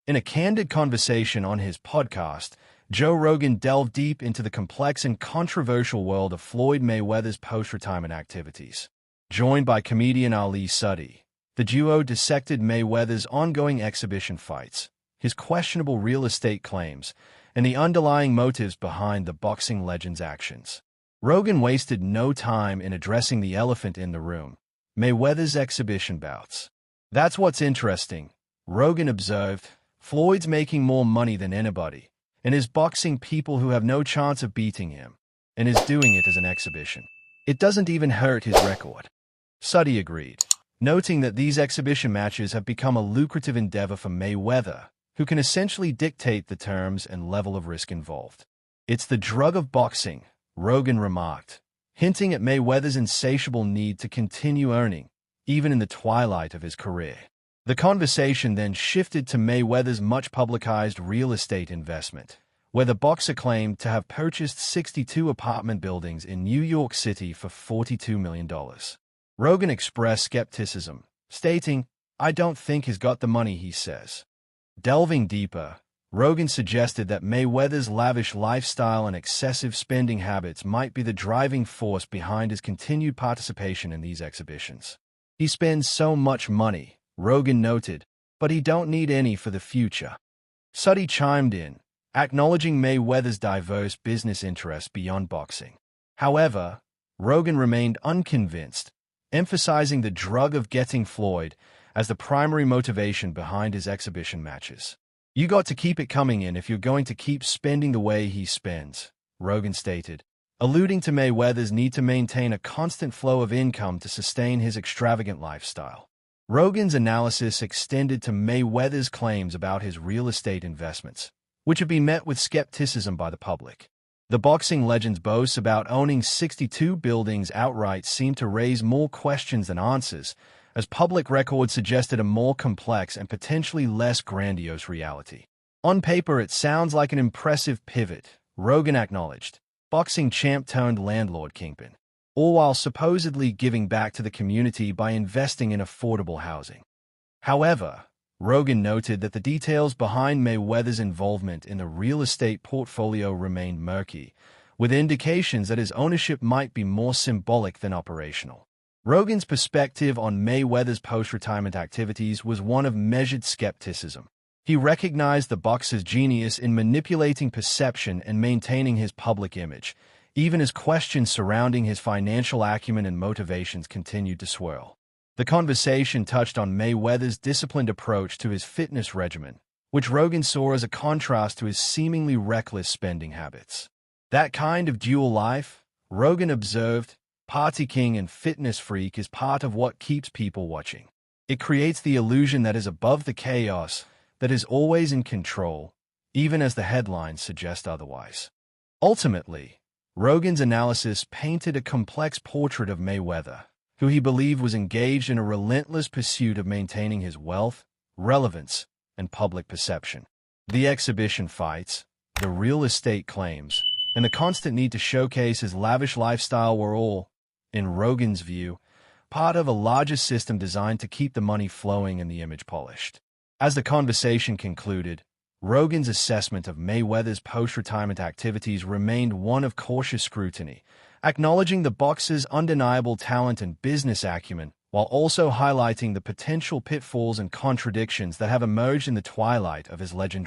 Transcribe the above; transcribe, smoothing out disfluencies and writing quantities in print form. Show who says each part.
Speaker 1: In a candid conversation on his podcast, Joe Rogan delved deep into the complex and controversial world of Floyd Mayweather's post-retirement activities. Joined by comedian Ali Suddy, the duo dissected Mayweather's ongoing exhibition fights, his questionable real estate claims, and the underlying motives behind the boxing legend's actions. Rogan wasted no time in addressing the elephant in the room, Mayweather's exhibition bouts. "That's what's interesting," Rogan observed. "Floyd's making more money than anybody, and is boxing people who have no chance of beating him, and is doing it as an exhibition. It doesn't even hurt his record." Suddy agreed, noting that these exhibition matches have become a lucrative endeavor for Mayweather, who can essentially dictate the terms and level of risk involved. "It's the drug of boxing," Rogan remarked, hinting at Mayweather's insatiable need to continue earning, even in the twilight of his career. The conversation then shifted to Mayweather's much-publicized real estate investment, where the boxer claimed to have purchased 62 apartment buildings in New York City for $42 million. Rogan expressed skepticism, stating, "I don't think he's got the money he says." Delving deeper, Rogan suggested that Mayweather's lavish lifestyle and excessive spending habits might be the driving force behind his continued participation in these exhibitions. "He spends so much money," Rogan noted, "but he don't need any for the future." Suddy chimed in, acknowledging Mayweather's diverse business interests beyond boxing. However, Rogan remained unconvinced, emphasizing the drug of getting Floyd as the primary motivation behind his exhibition matches. "You got to keep it coming in if you're going to keep spending the way he spends," Rogan stated, alluding to Mayweather's need to maintain a constant flow of income to sustain his extravagant lifestyle. Rogan's analysis extended to Mayweather's claims about his real estate investments, which have been met with skepticism by the public. The boxing legend's boasts about owning 62 buildings outright seemed to raise more questions than answers, as public records suggested a more complex and potentially less grandiose reality. "On paper, it sounds like an impressive pivot," Rogan acknowledged, boxing champ turned landlord kingpin, all while supposedly giving back to the community by investing in affordable housing. However, Rogan noted that the details behind Mayweather's involvement in the real estate portfolio remained murky, with indications that his ownership might be more symbolic than operational. Rogan's perspective on Mayweather's post-retirement activities was one of measured skepticism. He recognized the boxer's genius in manipulating perception and maintaining his public image, even as questions surrounding his financial acumen and motivations continued to swirl. The conversation touched on Mayweather's disciplined approach to his fitness regimen, which Rogan saw as a contrast to his seemingly reckless spending habits. "That kind of dual life," Rogan observed, "party king and fitness freak is part of what keeps people watching. It creates the illusion that is above the chaos, that is always in control, even as the headlines suggest otherwise." Ultimately, Rogan's analysis painted a complex portrait of Mayweather, who he believed was engaged in a relentless pursuit of maintaining his wealth, relevance, and public perception. The exhibition fights, the real estate claims, and the constant need to showcase his lavish lifestyle were all, in Rogan's view, part of a larger system designed to keep the money flowing and the image polished. As the conversation concluded, Rogan's assessment of Mayweather's post-retirement activities remained one of cautious scrutiny, acknowledging the boxer's undeniable talent and business acumen, while also highlighting the potential pitfalls and contradictions that have emerged in the twilight of his legendary